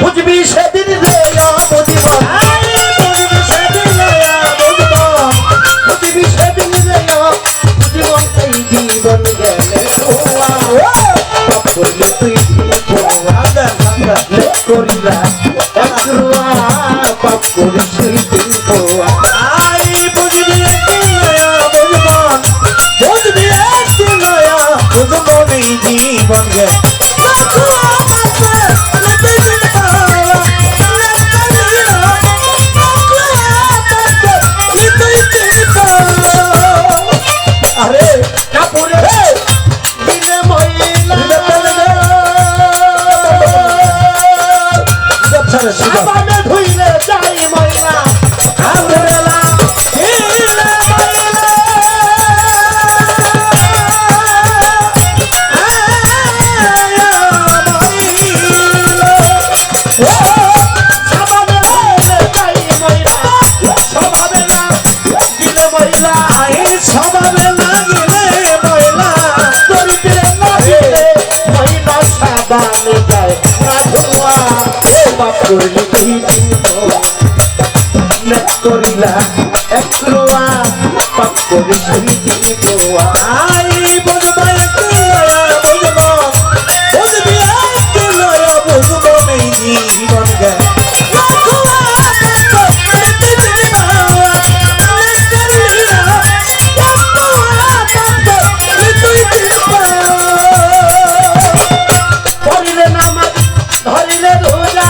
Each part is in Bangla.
বুঝবি সেদিন রে বুঝবন, বুঝবি সেদিন রে বুঝবন, বুঝবি সেদিন রে বুঝবন, এই জীবন গেলে পাপ করলে তুই করিলা একরুয়া, পাপ করিস তুই পোয়া। আই বুঝবি একদিন নয়া বুঝবন, বুঝবি একদিন নয়া বুঝবন, এই জীবন গেলে সাবানে ধুইলে যাই ময়লা, আমরেলা ধুইলে ময়লা, সাবানে ধুইলে যাই ময়লা, স্বভাবে না গিলে ময়লা, স্বভাবে না গিলে ময়লা, চরিত্রে না গিলে ময়লা, সাবানে যায় না ধোয়া। পাপ করলি তুই করিলা একরোয়া, পাপ করি তুই গোয়া। আই বুঝবা একদিন নয়া বুঝবো, বুঝবি একদিন নয়া বুঝবো, এই জীবন গেল ধরিলে নামাজ ধরিলে রোজা,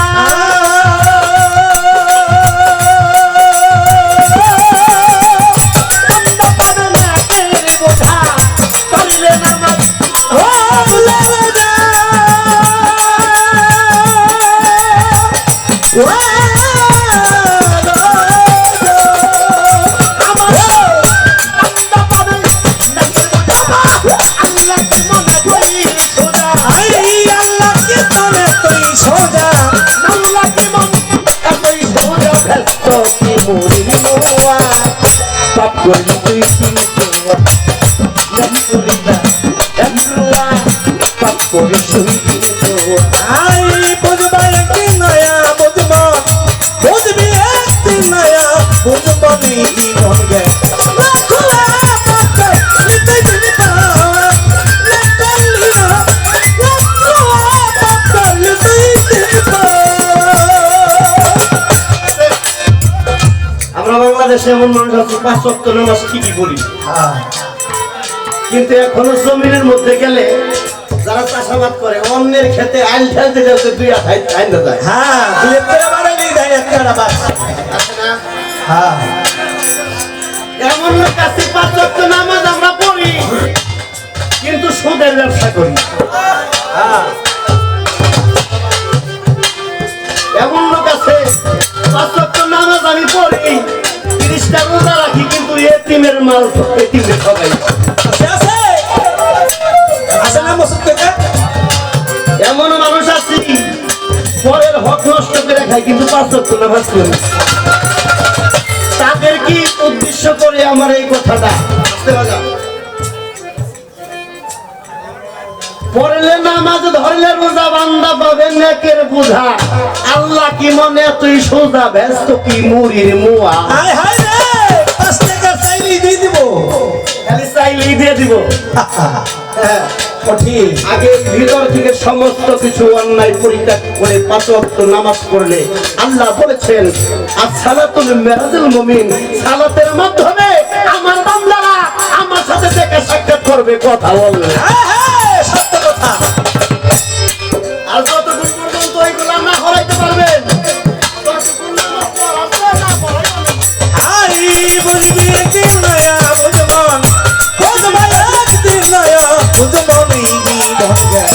পাপ করলি তুই পাপ করি তুই। আই বুঝবা একদিন নয়া বুঝবো, বুঝবি একদিন নয়া বুঝবো, এই জীবন গেল বাংলাদেশে এমন মানুষ আছে 5 ওয়াক্ত নামাজ ঠিকই পড়ি, কিন্তু এখনো জমিনের মধ্যে গেলে যারা চাষাবাদ করে অন্যের খেতে আইল ঠেলতে ঠেলতে 2 হাত আইনা যায়। হ্যাঁ, 2 একটা বাড়াইলেই যায় একটা বাস আছে না। হ্যাঁ, এমন লোক আছে 5 ওয়াক্ত নামাজ আমরা পড়ি কিন্তু সুদের ব্যবসা করি। হ্যাঁ, এমন লোক আছে 5 ওয়াক্ত নামাজ আমি পড়ি, 30টা রোজা রাখি, কিন্তু এতিমের মাল এতিমে খাওয়াই। এমন মানুষ আছে পরের হক নষ্ট করে খায় কিন্তু 5 ওয়াক্ত নামাজ পড়ি। তাদের কি উদ্দেশ্য করে আমার এই কথাটা পড়লে নামাজ ধরলে রোজা বান্দা পাবে নেকের বোঝা, আল্লাহ কি মনে তুই সোজা ব্যস্ত কি মুড়ির মুয়া। খালি চাইলেই দিয়ে দিব। আগে ভিতর থেকে সমস্ত কিছু অন্যায় পরিত্যাগ করে 5 ওয়াক্ত নামাজ পড়লে আল্লাহ বলেছেন, আসসালাতুল মিরাজুল মুমিন, সালাতের মাধ্যমে আমার বান্দারা আমার সাথে দেখা সাক্ষাৎ করবে, কথা বলবে। সত্য কথা। আর যতক্ষণ পর্যন্ত এইগুলা না হরাইতে পারবেন ততক্ষণ নামাজ পড়া না পড়াই। আই বুঝবি একদিন নয়া বুঝবন, বুঝবি একদিন নয়া বুঝবন, এই জীবন গেল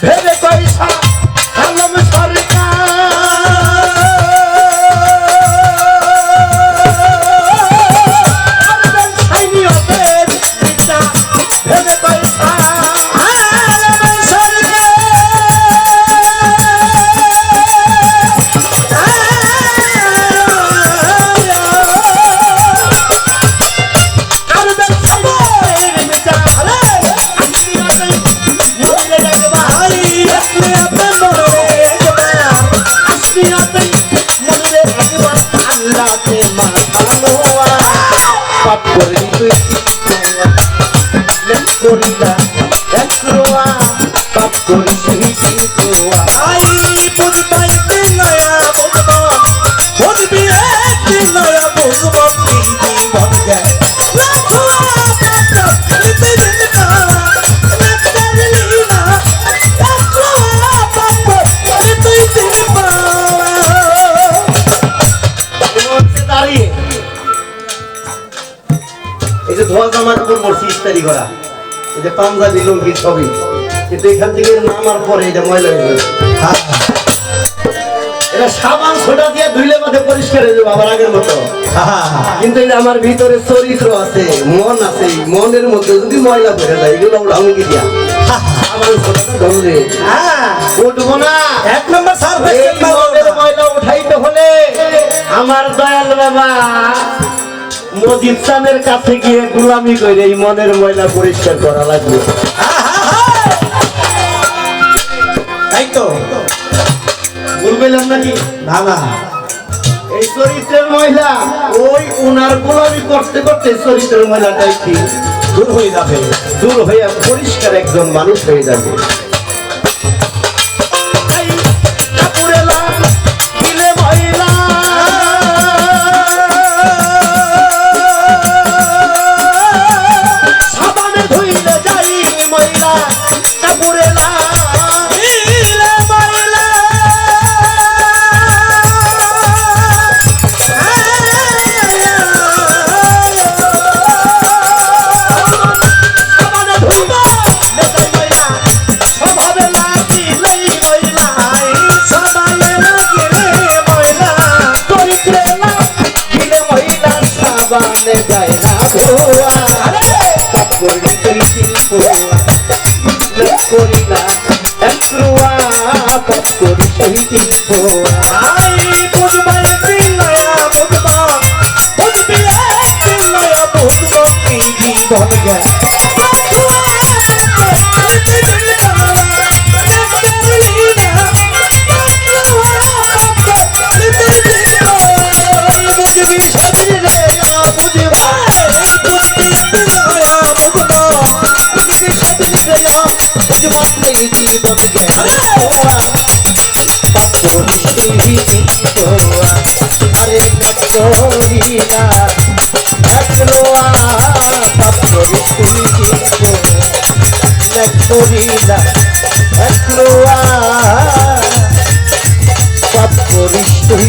ভেবে পয়সা আলম সরকার করিলা এক রোয়া পাপ করিস রোয়া আই বুঝবাইতে নয়া বুঝব বুঝবি একটি নয়া বুঝব কি জীবন যায় এই যে ধোয়া জামার উপর মরছি ইস্তারি করা এই যে পাঞ্জাবি লুঙ্গি ছবি কিন্তু এখান থেকে নামার পরে এটা ময়লা হয়ে গেছে এটা সাবান সোডা দিয়ে ধুইলে মাঝে পরিষ্কার হয়ে যাবে আবার আগের মতো কিন্তু এটা আমার ভিতরে চরিত্র আছে মন আছে মনের মধ্যে যদি ময়লা ভরে যায় এগুলো উড়ামুখি দিয়া সাবান সোডাটা ধরলে উঠবো না এক নম্বর স্যার এই মনের ময়লা উঠাইতে হলে আমার দয়াল বাবা মজিদ চাঁদের কাছে গিয়ে গোলামি করে এই মনের ময়লা পরিষ্কার করা লাগবে তাই তো ভুল বললাম নাকি না না এই চরিত্রের ময়লা ওই উনার গোলামি করতে করতে চরিত্রের ময়লাটাই কি দূর হয়ে যাবে দূর হয়ে পরিষ্কার একজন মানুষ হয়ে যাবে করিলা এক রোয়া পাপ করিস আই বুঝবাইতে নয়া বুঝব বুঝবি একটি নয়া বুঝব কি জীবন যায় করিলা এক রোয়া পাপ করিস তুই